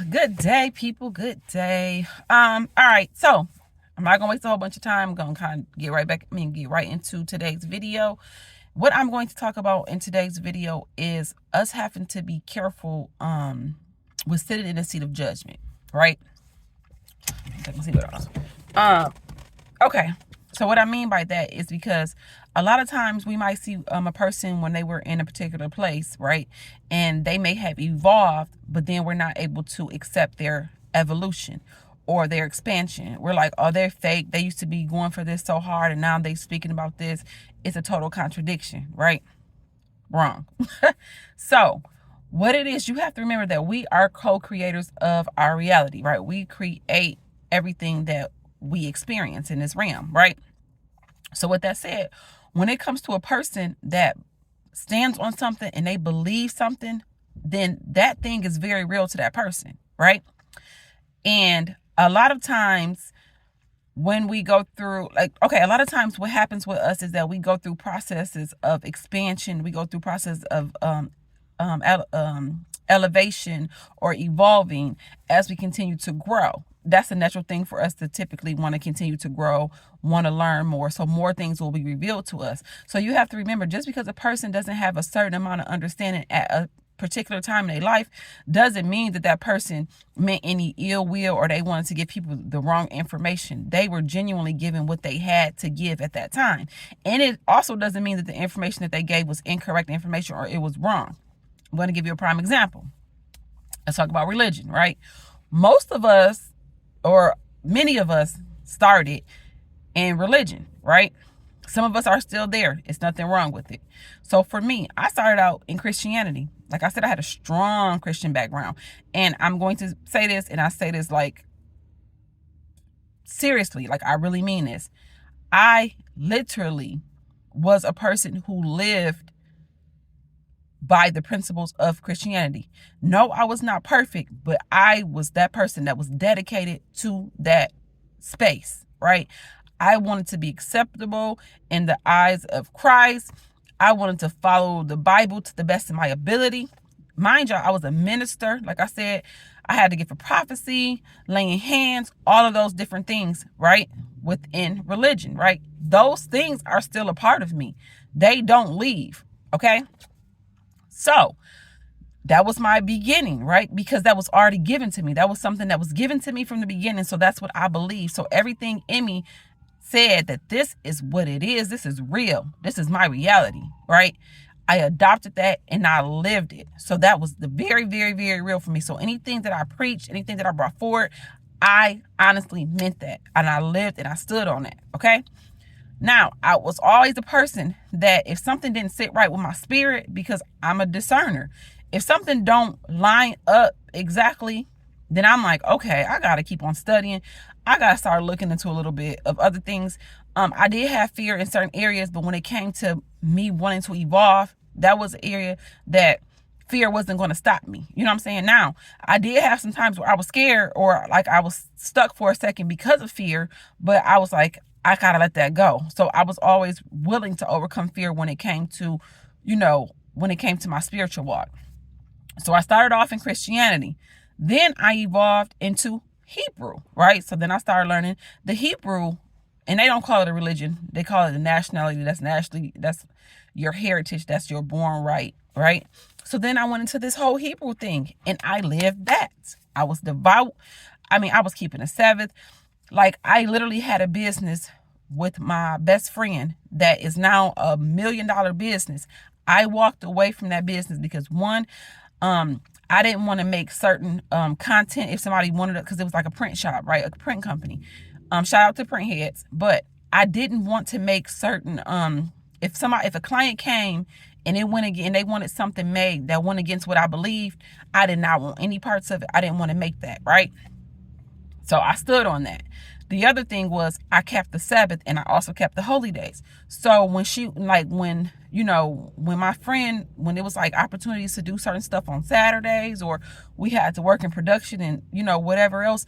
Good day, people. Good day. All right. So I'm not gonna waste a whole bunch of time. I'm gonna kind of get right into today's video. What I'm going to talk about in today's video is us having to be careful with sitting in the seat of judgment, right? Take my seatbelt off. Okay. So what I mean by that is because a lot of times we might see a person when they were in a particular place, right? And they may have evolved, but then we're not able to accept their evolution or their expansion. We're like, oh, they're fake. They used to be going for this so hard and now they're speaking about this. It's a total contradiction, right? Wrong. So what it is, you have to remember that we are co-creators of our reality, right? We create everything that we experience in this realm, right? So with that said, when it comes to a person that stands on something and they believe something, then that thing is very real to that person, right? And a lot of times when we go through, a lot of times what happens with us is that we go through processes of expansion. We go through process of elevation or evolving as we continue to grow. That's a natural thing for us to typically want to continue to grow, want to learn more. So more things will be revealed to us. So you have to remember, just because a person doesn't have a certain amount of understanding at a particular time in their life doesn't mean that that person meant any ill will or they wanted to give people the wrong information. They were genuinely given what they had to give at that time. And it also doesn't mean that the information that they gave was incorrect information or it was wrong. I'm going to give you a prime example. Let's talk about religion, right? Most of us, or many of us, started in religion, right? Some of us are still there. It's nothing wrong with it. So for me, I started out in Christianity. Like I said, I had a strong Christian background. And I'm going to say this, and I say this like seriously, like I really mean this. I literally was a person who lived by the principles of Christianity. No, I was not perfect, but I was that person that was dedicated to that space, right? I wanted to be acceptable in the eyes of Christ. I wanted to follow the Bible to the best of my ability. Mind you, I was a minister. Like I said, I had to give a prophecy, laying hands, all of those different things, right? Within religion, right? Those things are still a part of me. They don't leave, okay? So that was my beginning, right? Because that was already given to me. That was something that was given to me from the beginning. So that's what I believe. So everything in me said that this is what it is. This is real. This is my reality, right? I adopted that and I lived it. So that was the very, very, very real for me. So anything that I preached, anything that I brought forward, I honestly meant that. And I lived and I stood on that, okay? Now, I was always a person that if something didn't sit right with my spirit, because I'm a discerner, if something don't line up exactly, then I'm like, okay, I got to keep on studying. I got to start looking into a little bit of other things. I did have fear in certain areas, but when it came to me wanting to evolve, that was an area that fear wasn't going to stop me. You know what I'm saying? Now, I did have some times where I was scared or like I was stuck for a second because of fear, but I was like, I gotta let that go. So I was always willing to overcome fear when it came to, when it came to my spiritual walk. So I started off in Christianity. Then I evolved into Hebrew, right? So then I started learning the Hebrew, and they don't call it a religion. They call it a nationality. That's your heritage. That's your born right, right? So then I went into this whole Hebrew thing, and I lived that. I was devout. I was keeping the Sabbath. Like, I literally had a business with my best friend that is now $1 million business. I walked away from that business because one, I didn't want to make certain content if somebody wanted it, because it was like a print shop, right? A print company. Shout out to print heads. But I didn't want to make certain if a client came and they wanted something made that went against what I believed, I did not want any parts of it. I didn't want to make that, right? So I stood on that. The other thing was I kept the Sabbath and I also kept the holy days. So when my friend, when it was like opportunities to do certain stuff on Saturdays, or we had to work in production and, whatever else,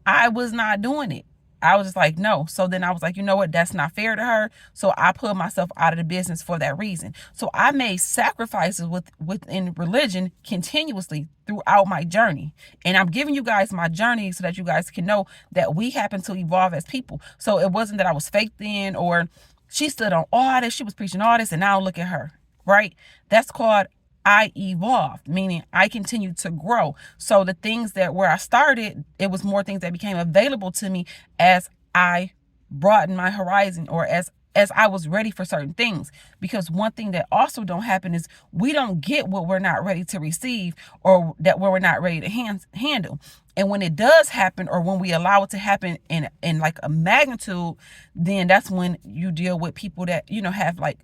I was not doing it. I was just like, no. So then I was like, you know what? That's not fair to her. So I pulled myself out of the business for that reason. So I made sacrifices within religion continuously throughout my journey. And I'm giving you guys my journey so that you guys can know that we happen to evolve as people. So it wasn't that I was faked in, or she stood on all this, she was preaching all this, and now look at her, right? That's called I evolved, meaning I continued to grow. So the things that where I started, it was more things that became available to me as I broadened my horizon, or as I was ready for certain things. Because one thing that also don't happen is we don't get what we're not ready to receive, or that we're not ready to handle. And when it does happen, or when we allow it to happen in like a magnitude, then that's when you deal with people that, have like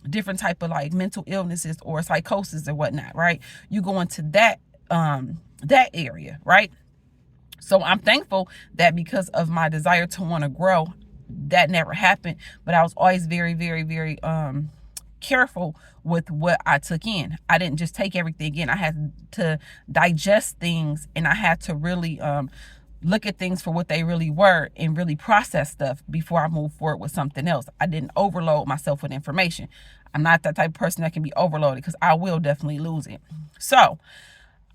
different type of like mental illnesses or psychosis or whatnot, right? You go into that area, right? So I'm thankful that because of my desire to want to grow, that never happened. But I was always very, very, very careful with what I took in. I didn't just take everything in. I had to digest things, and I had to really look at things for what they really were and really process stuff before I moved forward with something else. I didn't overload myself with information. I'm not that type of person that can be overloaded, because I will definitely lose it. So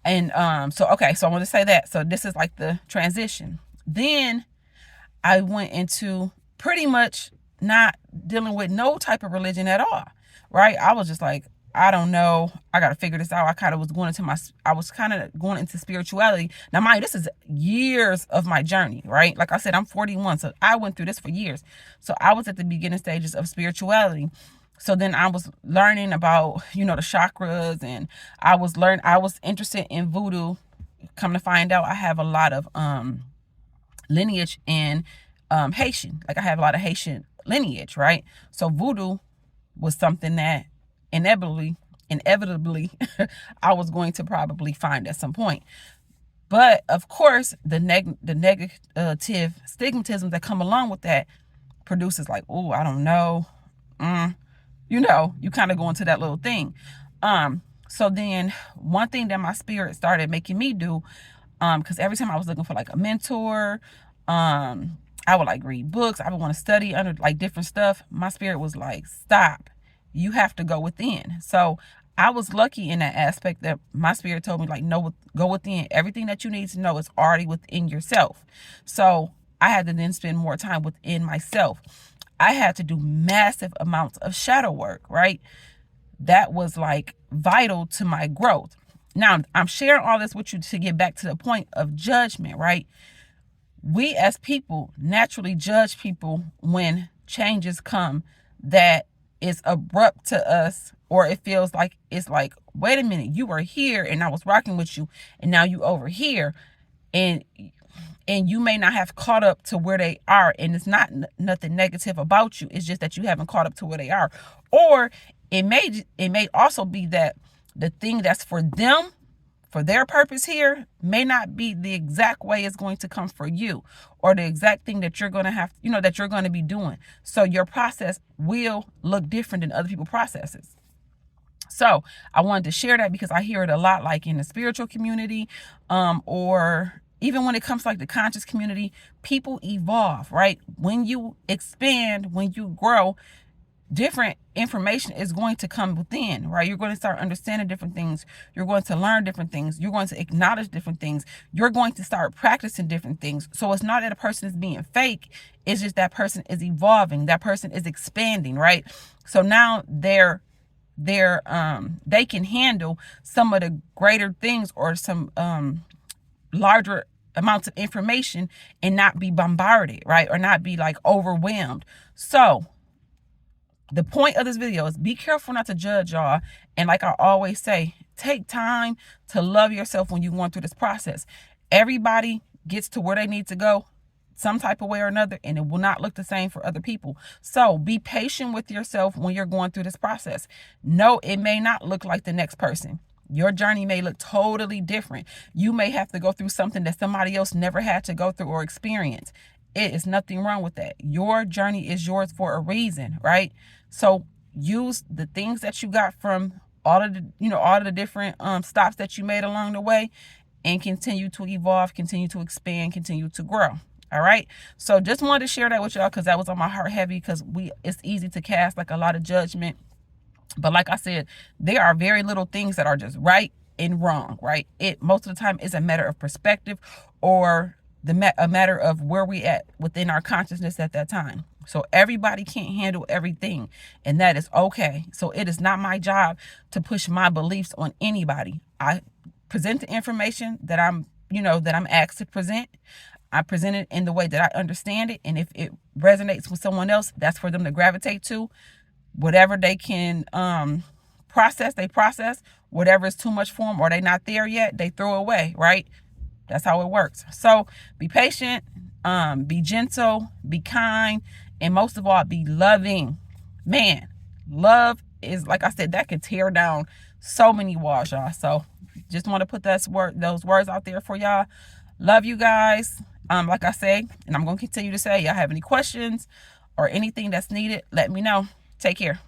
okay, so I want to say that. So this is like the transition. Then I went into pretty much not dealing with no type of religion at all, right? I was just like, I don't know. I got to figure this out. I was kind of going into spirituality. Now, mind you, this is years of my journey, right? Like I said, I'm 41, so I went through this for years. So I was at the beginning stages of spirituality. So then I was learning about, the chakras, and I was interested in voodoo. Come to find out, I have a lot of lineage in Haitian. Like I have a lot of Haitian lineage, right? So voodoo was something that inevitably I was going to probably find at some point. But of course, the negative stigmatism that come along with that produces like, oh, I don't know. You kind of go into that little thing. So then one thing that my spirit started making me do, because every time I was looking for like a mentor, I would like read books, I would want to study under like different stuff. My spirit was like, stop, you have to go within. So I was lucky in that aspect that my spirit told me like, no, go within. Everything that you need to know is already within yourself. So I had to then spend more time within myself. I had to do massive amounts of shadow work, right? That was like vital to my growth. Now, I'm sharing all this with you to get back to the point of judgment, right? We as people naturally judge people when changes come that is abrupt to us, or it feels like it's like, wait a minute, you were here and I was rocking with you, and now you over here, and you may not have caught up to where they are. And it's not nothing negative about you. It's just that you haven't caught up to where they are. Or it may also be that the thing that's for them, for their purpose here, may not be the exact way it's going to come for you, or the exact thing that you're going to have, that you're going to be doing. So your process will look different than other people's processes. So I wanted to share that because I hear it a lot, like in the spiritual community, or even when it comes to like the conscious community. People evolve, right? When you expand, when you grow, different information is going to come within, right? You're going to start understanding different things. You're going to learn different things. You're going to acknowledge different things. You're going to start practicing different things. So it's not that a person is being fake. It's just that person is evolving. That person is expanding, right? So now they can handle some of the greater things, or some larger amounts of information, and not be bombarded, right? Or not be like overwhelmed. So the point of this video is be careful not to judge, y'all. And like I always say, take time to love yourself when you're going through this process. Everybody gets to where they need to go some type of way or another, and it will not look the same for other people. So be patient with yourself when you're going through this process. No, it may not look like the next person. Your journey may look totally different. You may have to go through something that somebody else never had to go through or experience. It is nothing wrong with that. Your journey is yours for a reason, right? So use the things that you got from all of the different stops that you made along the way, and continue to evolve, continue to expand, continue to grow. All right. So just wanted to share that with y'all because that was on my heart heavy, because it's easy to cast like a lot of judgment. But like I said, there are very little things that are just right and wrong, right? It most of the time is a matter of perspective, or a matter of where we at within our consciousness at that time. So everybody can't handle everything, and that is okay. So it is not my job to push my beliefs on anybody. I present the information that I'm asked to present. I present it in the way that I understand it, and if it resonates with someone else, that's for them to gravitate to. Whatever they can process, they process. Whatever is too much for them or they not there yet, they throw away, right? That's how it works. So be patient, be gentle, be kind, and most of all, be loving. Man, love is, like I said, that can tear down so many walls, y'all. So just want to put those words out there for y'all. Love you guys. Like I say, and I'm going to continue to say, y'all have any questions or anything that's needed, let me know. Take care.